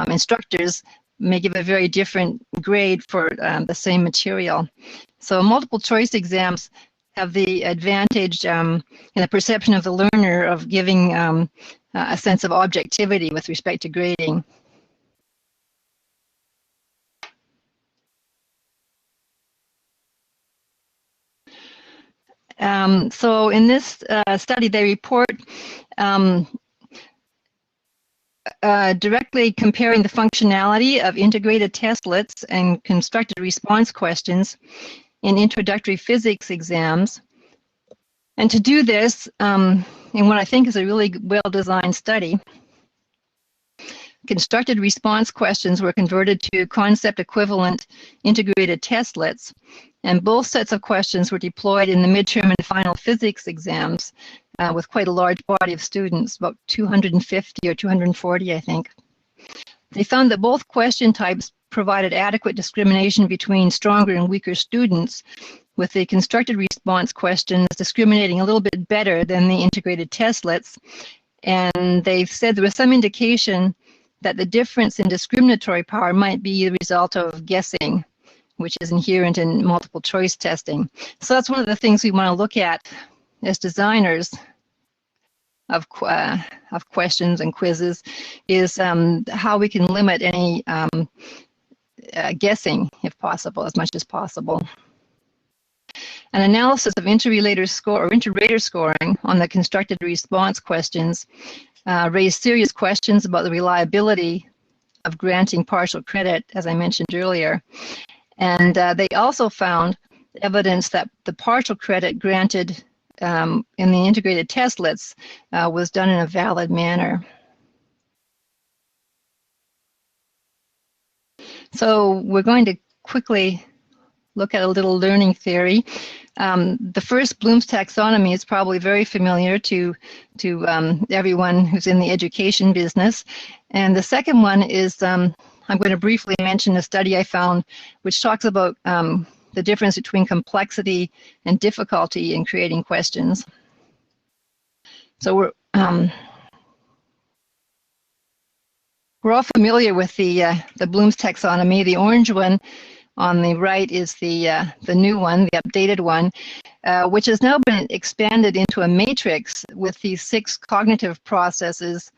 instructors may give a very different grade for the same material. So multiple choice exams have the advantage in the perception of the learner of giving a sense of objectivity with respect to grading. So in this study, they report directly comparing the functionality of integrated testlets and constructed response questions in introductory physics exams. And to do this, in what I think is a really well-designed study, constructed response questions were converted to concept equivalent integrated testlets, and both sets of questions were deployed in the midterm and final physics exams with quite a large body of students, about 250 or 240, I think. They found that both question types provided adequate discrimination between stronger and weaker students, with the constructed response questions discriminating a little bit better than the integrated testlets. And they said there was some indication that the difference in discriminatory power might be the result of guessing, which is inherent in multiple choice testing. So that's one of the things we want to look at as designers of questions and quizzes, is how we can limit any guessing, if possible, as much as possible. An analysis of interrelator score or inter-rater scoring on the constructed response questions raised serious questions about the reliability of granting partial credit, as I mentioned earlier. And they also found evidence that the partial credit granted in the integrated testlets was done in a valid manner. So we're going to quickly look at a little learning theory. The first, Bloom's taxonomy, is probably very familiar to everyone who's in the education business. And the second one is, I'm going to briefly mention a study I found which talks about the difference between complexity and difficulty in creating questions. So we're all familiar with the Bloom's taxonomy. The orange one on the right is the new one, the updated one, which has now been expanded into a matrix with these 6 cognitive processes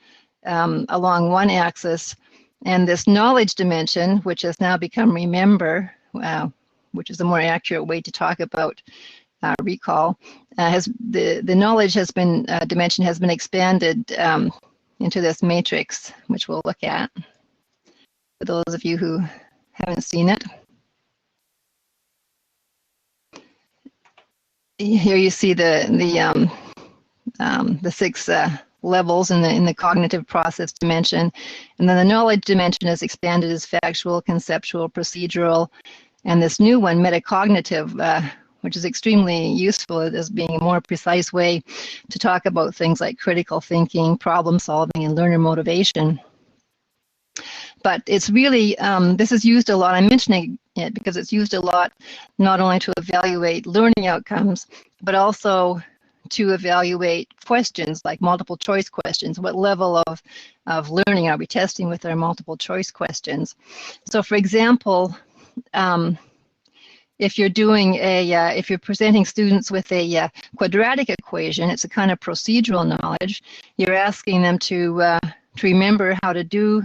along one axis, and this knowledge dimension, which has now become remember, which is a more accurate way to talk about recall. The knowledge has been dimension has been expanded into this matrix, which we'll look at for those of you who haven't seen it. Here you see the 6 levels in the cognitive process dimension, and then the knowledge dimension is expanded as factual, conceptual, procedural, and this new one, metacognitive, which is extremely useful as being a more precise way to talk about things like critical thinking, problem solving, and learner motivation. But it's really, this is used a lot. I'm mentioning it because it's used a lot not only to evaluate learning outcomes, but also to evaluate questions like multiple choice questions. What level of learning are we testing with our multiple choice questions? So for example, if you're doing if you're presenting students with a quadratic equation, it's a kind of procedural knowledge. You're asking them to remember how to do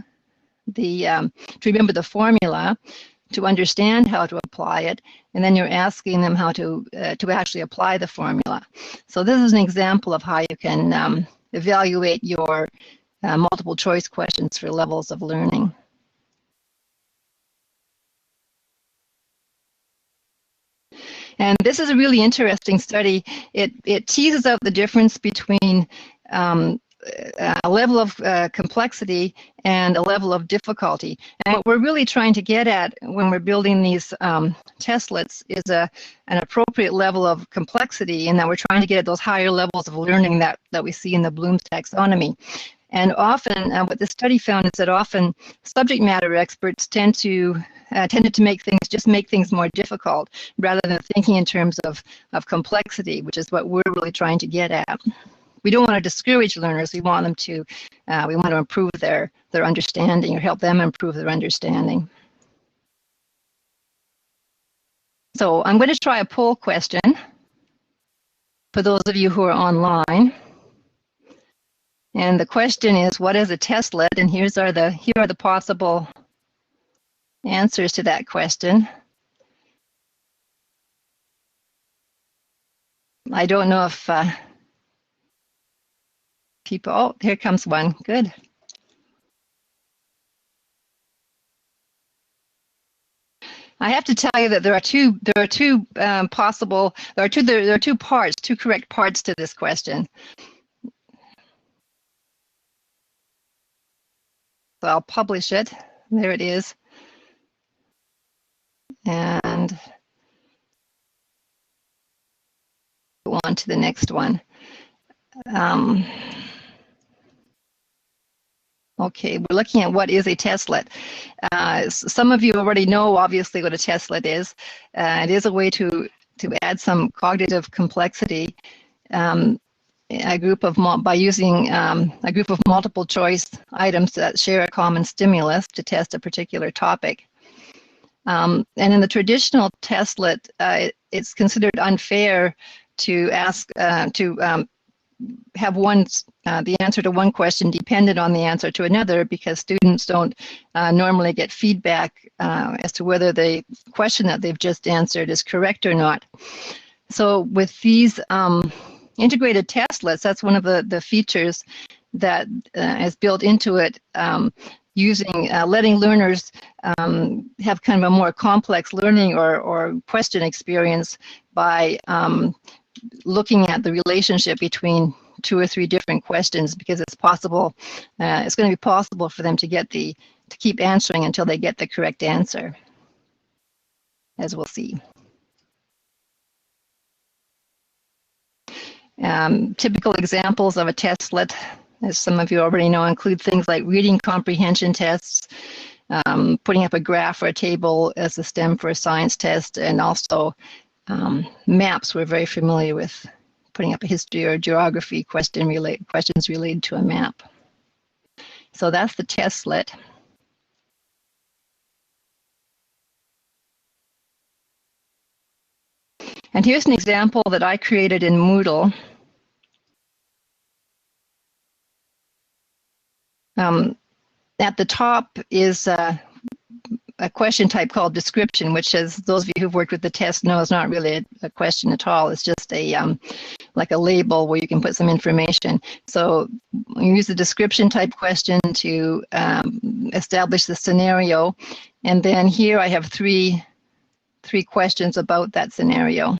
to remember the formula, to understand how to apply it, and then you're asking them how to actually apply the formula. So this is an example of how you can evaluate your multiple choice questions for levels of learning. And this is a really interesting study. It teases out the difference between a level of complexity and a level of difficulty. And what we're really trying to get at when we're building these testlets is an appropriate level of complexity, and that we're trying to get at those higher levels of learning that we see in the Bloom's taxonomy. And often, what the study found is that often subject matter experts tended to make things more difficult rather than thinking in terms of complexity, which is what we're really trying to get at. we don't want to discourage learners. We want them to, we want to improve their understanding or help them improve their understanding. So I'm going to try a poll question for those of you who are online. And the question is, what is a testlet? And here are the possible answers to that question. I don't know if people, oh, here comes one, good. I have to tell you that there are two parts, two correct parts to this question. So I'll publish it. There it is. And go on to the next one. Okay, we're looking at what is a testlet. Some of you already know, obviously, what a testlet is. It is a way to add some cognitive complexity by using a group of multiple choice items that share a common stimulus to test a particular topic. And in the traditional testlet, it's considered unfair to ask have the answer to one question dependent on the answer to another, because students don't normally get feedback as to whether the question that they've just answered is correct or not. So with these integrated testlets, that's one of the features that is built into it, using letting learners have kind of a more complex learning or question experience by looking at the relationship between 2 or 3 different questions, because it's possible, it's going to be possible for them to keep answering until they get the correct answer, as we'll see. Typical examples of a testlet, as some of you already know, include things like reading comprehension tests, putting up a graph or a table as a STEM for a science test, and also maps. We're very familiar with putting up a history or geography questions related to a map. So that's the testlet. And here's an example that I created in Moodle. At the top is a question type called description, which, as those of you who've worked with the test know, is not really a question at all. It's just like a label where you can put some information. So we use the description type question to establish the scenario. And then here I have three questions about that scenario.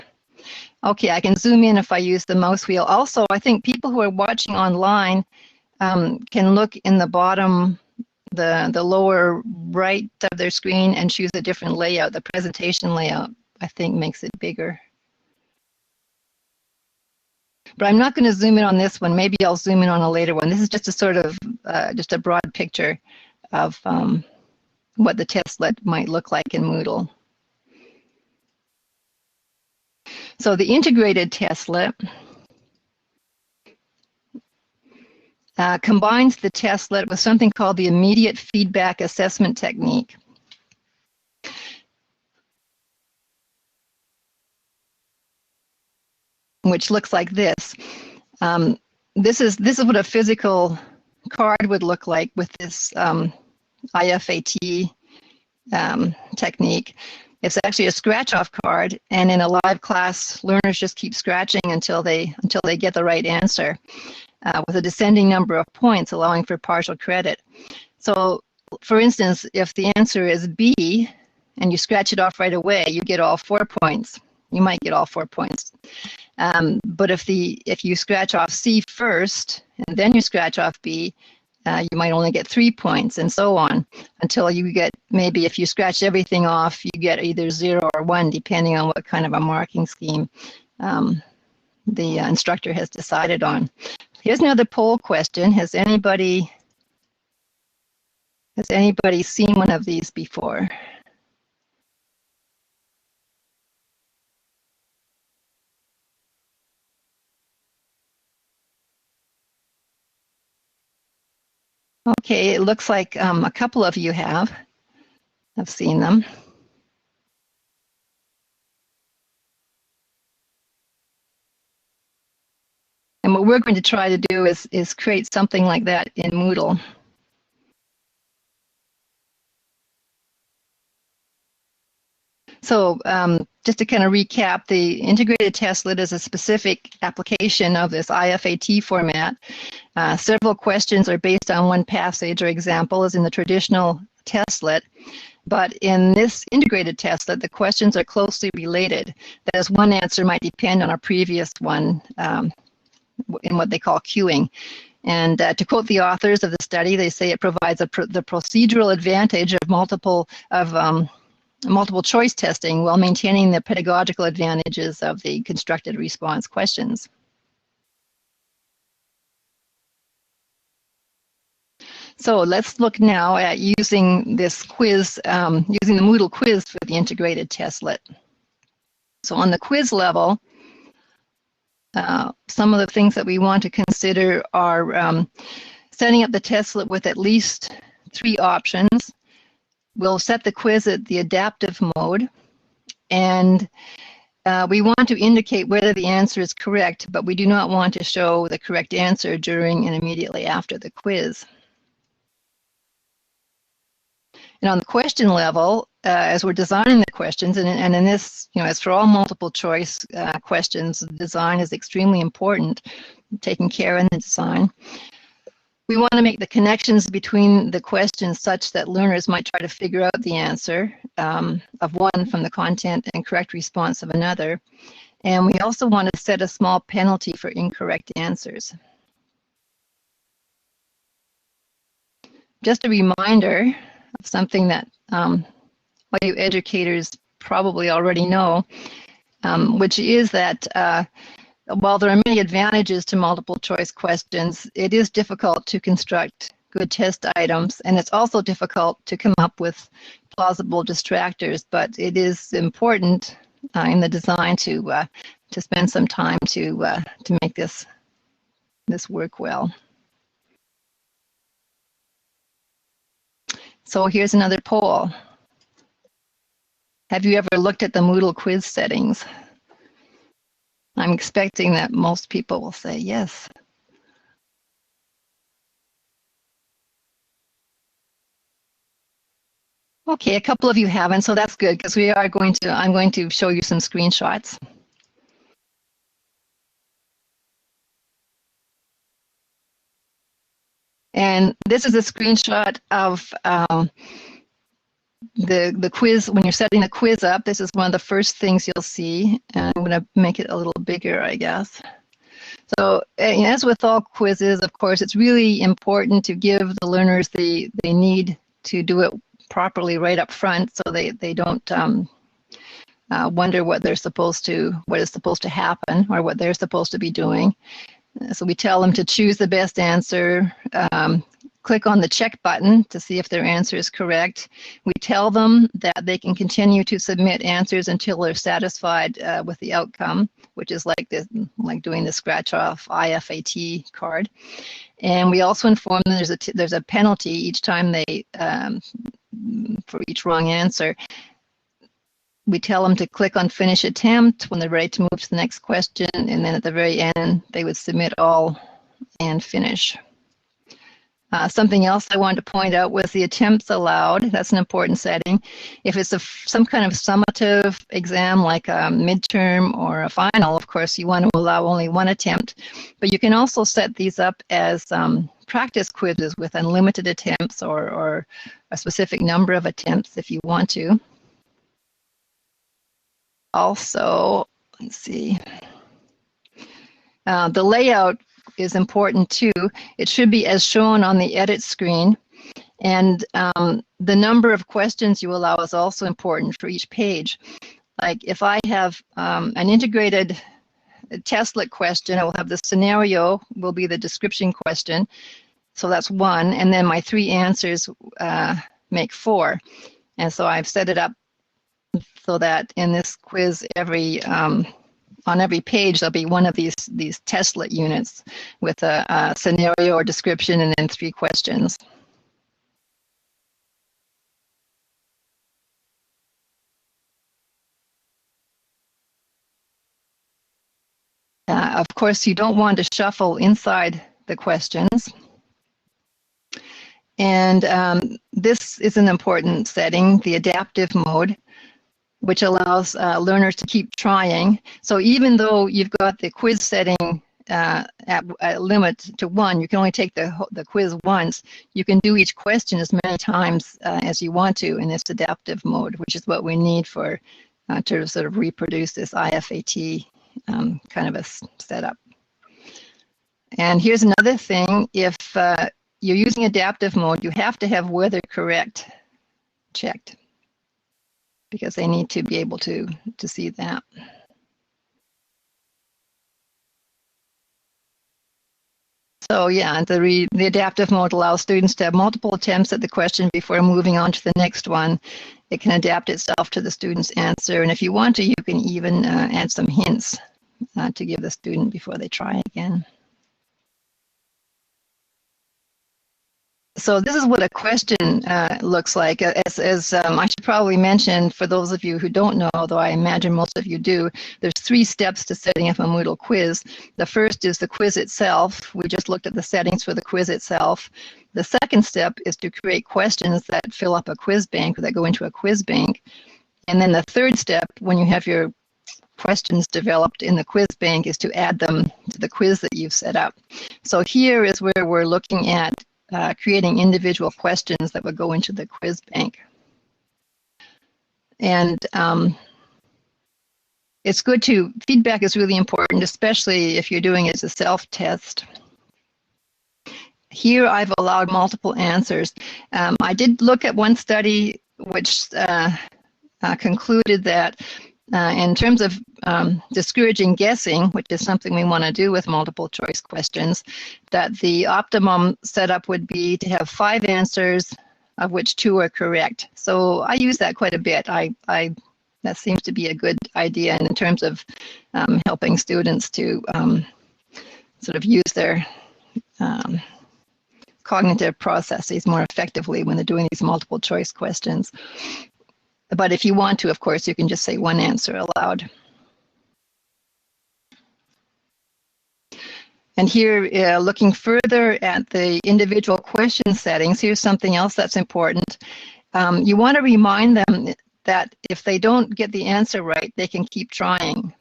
Okay, I can zoom in if I use the mouse wheel. Also, I think people who are watching online can look in the bottom, the lower right of their screen, and choose a different layout. The presentation layout, I think, makes it bigger. But I'm not going to zoom in on this one. Maybe I'll zoom in on a later one. This is just a sort of, just a broad picture of what the testlet might look like in Moodle. So the integrated testlet combines the testlet with something called the immediate feedback assessment technique. Which looks like this. This is what a physical card would look like with this IFAT technique. It's actually a scratch-off card, and in a live class, learners just keep scratching until they get the right answer, with a descending number of points, allowing for partial credit. So, for instance, if the answer is B, and you scratch it off right away, you get all 4 points. You might get all 4 points. But if you scratch off C first, and then you scratch off B, you might only get 3 points, and so on, until you get, maybe if you scratch everything off, you get either 0 or 1, depending on what kind of a marking scheme the instructor has decided on. Here's another poll question. Has anybody seen one of these before? Okay, it looks like a couple of you have. I've seen them. And what we're going to try to do is create something like that in Moodle. So just to kind of recap, the integrated testlet is a specific application of this IFAT format. Several questions are based on one passage or example, as in the traditional testlet. But in this integrated testlet, the questions are closely related. That is, one answer might depend on a previous one in what they call queuing. And to quote the authors of the study, they say it provides the procedural advantage of multiple choice testing while maintaining the pedagogical advantages of the constructed response questions. So let's look now at using this quiz, using the Moodle quiz for the integrated testlet. So on the quiz level, some of the things that we want to consider are setting up the testlet with at least 3 options. We'll set the quiz at the adaptive mode, and we want to indicate whether the answer is correct, but we do not want to show the correct answer during and immediately after the quiz. And on the question level, as we're designing the questions, and in this, as for all multiple choice questions, design is extremely important, taking care in the design. We want to make the connections between the questions such that learners might try to figure out the answer of one from the content and correct response of another. And we also want to set a small penalty for incorrect answers. Just a reminder of something that all you educators probably already know, which is that while there are many advantages to multiple choice questions, it is difficult to construct good test items, and it's also difficult to come up with plausible distractors, but it is important in the design to spend some time to make this work well. So here's another poll. Have you ever looked at the Moodle quiz settings? I'm expecting that most people will say yes. Okay, a couple of you haven't, so that's good, because I'm going to show you some screenshots. And this is a screenshot of the quiz. When you're setting the quiz up, this is one of the first things you'll see. And I'm going to make it a little bigger, I guess. So as with all quizzes, of course, it's really important to give the learners they need to do it properly right up front, so they don't wonder what is supposed to happen or what they're supposed to be doing. So we tell them to choose the best answer, click on the check button to see if their answer is correct. We tell them that they can continue to submit answers until they're satisfied with the outcome, which is like doing the scratch-off IFAT card. And we also inform them there's a penalty each time they for each wrong answer. We tell them to click on Finish Attempt when they're ready to move to the next question, and then at the very end, they would submit all and finish. Something else I wanted to point out was the attempts allowed. That's an important setting. If it's some kind of summative exam, like a midterm or a final, of course, you want to allow only one attempt. But you can also set these up as practice quizzes with unlimited attempts or a specific number of attempts if you want to. Also, let's see, the layout is important too. It should be as shown on the edit screen, and the number of questions you allow is also important for each page. Like if I have an integrated testlet question, I will have the scenario will be the description question, so that's 1, and then my 3 answers make 4. And so I've set it up so that in this quiz, on every page there'll be one of these testlet units with a scenario or description and then 3 questions. Of course, you don't want to shuffle inside the questions. And this is an important setting, the adaptive mode, which allows learners to keep trying. So even though you've got the quiz setting at limit to 1, you can only take the quiz once. You can do each question as many times as you want to in this adaptive mode, which is what we need for to sort of reproduce this IFAT kind of a setup. And here's another thing. If you're using adaptive mode, you have to have whether correct checked, because they need to be able to see that. So yeah, the adaptive mode allows students to have multiple attempts at the question before moving on to the next one. It can adapt itself to the student's answer, and if you want to, you can even add some hints to give the student before they try again. So this is what a question looks like. As I should probably mention, for those of you who don't know, though I imagine most of you do, there's 3 steps to setting up a Moodle quiz. The first is the quiz itself. We just looked at the settings for the quiz itself. The second step is to create questions that fill up a quiz bank, or that go into a quiz bank. And then the third step, when you have your questions developed in the quiz bank, is to add them to the quiz that you've set up. So here is where we're looking at creating individual questions that would go into the quiz bank. And it's good to, feedback is really important, especially if you're doing it as a self-test. Here I've allowed multiple answers. I did look at one study which concluded that in terms of discouraging guessing, which is something we want to do with multiple choice questions, that the optimum setup would be to have 5 answers, of which 2 are correct. So I use that quite a bit. That seems to be a good idea in terms of helping students to sort of use their cognitive processes more effectively when they're doing these multiple choice questions. But if you want to, of course, you can just say 1 answer aloud. And here, looking further at the individual question settings, here's something else that's important. You want to remind them that if they don't get the answer right, they can keep trying.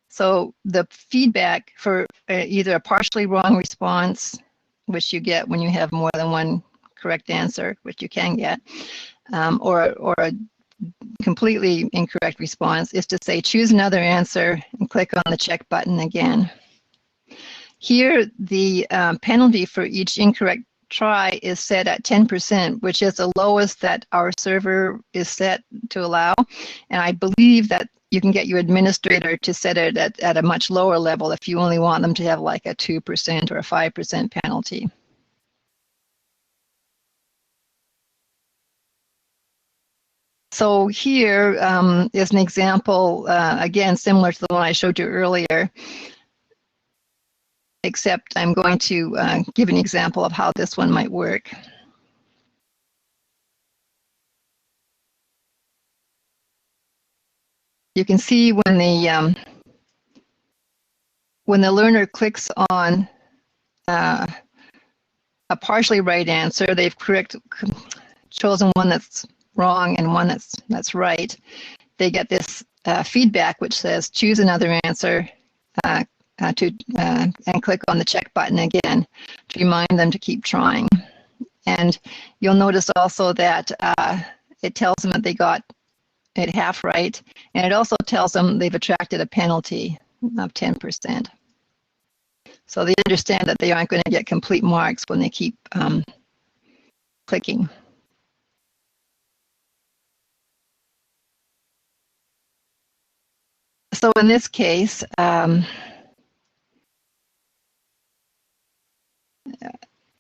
So the feedback for either a partially wrong response, which you get when you have more than 1 correct answer, which you can get, or a completely incorrect response, is to say choose another answer and click on the check button again. Here, the penalty for each incorrect try is set at 10%, which is the lowest that our server is set to allow. And I believe that you can get your administrator to set it at a much lower level if you only want them to have like a 2% or a 5% penalty. So here is an example, again, similar to the one I showed you earlier, except I'm going to give an example of how this one might work. You can see when the learner clicks on a partially right answer, they've chosen one that's wrong and one that's right. They get this feedback which says choose another answer and click on the check button again to remind them to keep trying. And you'll notice also that it tells them that they got it half right, and it also tells them they've attracted a penalty of 10%. So they understand that they aren't going to get complete marks when they keep clicking. So in this case,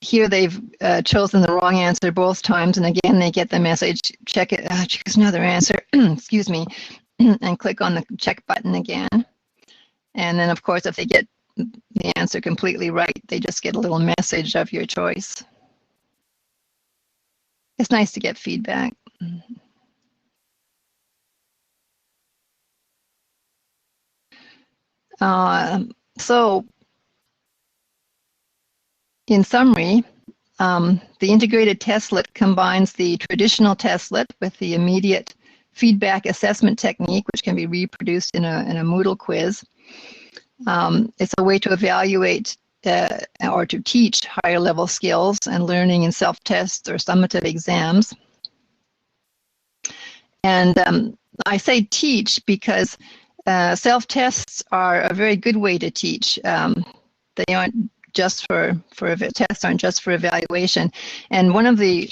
here they've chosen the wrong answer both times, and again they get the message, check it, choose another answer, excuse me, and click on the check button again. And then of course if they get the answer completely right, they just get a little message of your choice. It's nice to get feedback. So, in summary, the integrated testlet combines the traditional testlet with the immediate feedback assessment technique, which can be reproduced in a Moodle quiz. It's a way to evaluate or to teach higher level skills and learning in self-tests or summative exams. And I say teach because self-tests are a very good way to teach. They aren't just tests aren't just for evaluation. And one of the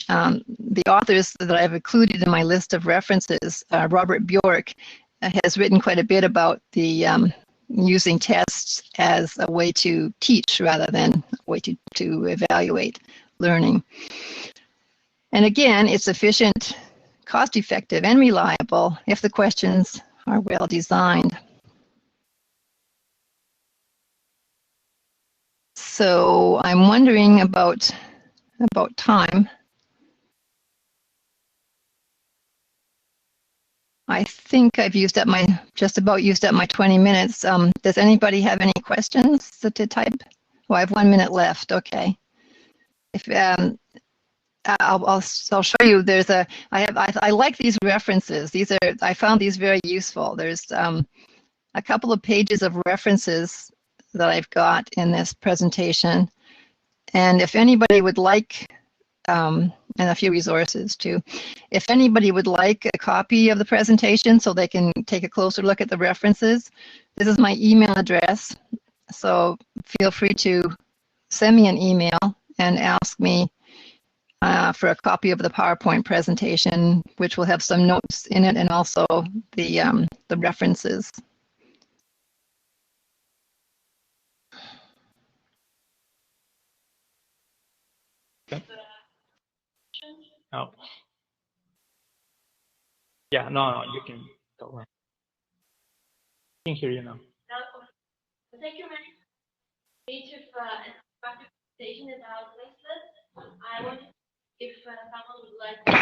authors that I've included in my list of references, Robert Bjork, has written quite a bit about the using tests as a way to teach rather than a way to evaluate learning. And again, it's efficient, cost-effective, and reliable if the questions are well designed. So I'm wondering about time. I think I've just about used up my 20 minutes. Does anybody have any questions to type? Oh, I have 1 minute left. Okay. If I'll show you. I like these references. I found these very useful. There's a couple of pages of references that I've got in this presentation, and if anybody would like, and a few resources too. If anybody would like a copy of the presentation so they can take a closer look at the references, this is my email address. So feel free to send me an email and ask me for a copy of the PowerPoint presentation, which will have some notes in it and also the references. Okay. Oh. Yeah, no, you can go on. I can hear you now. Thank you, Mary. Page of practice presentation is out listed. I want if someone would like to.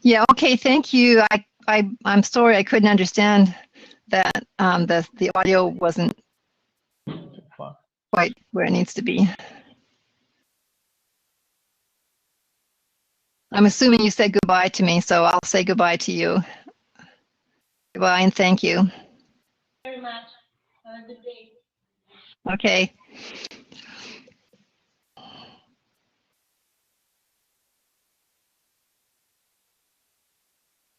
Yeah, okay, thank you. I'm sorry I couldn't understand that the audio wasn't quite where it needs to be. I'm assuming you said goodbye to me, so I'll say goodbye to you. Goodbye and thank you. Very much. Have a good day. Okay.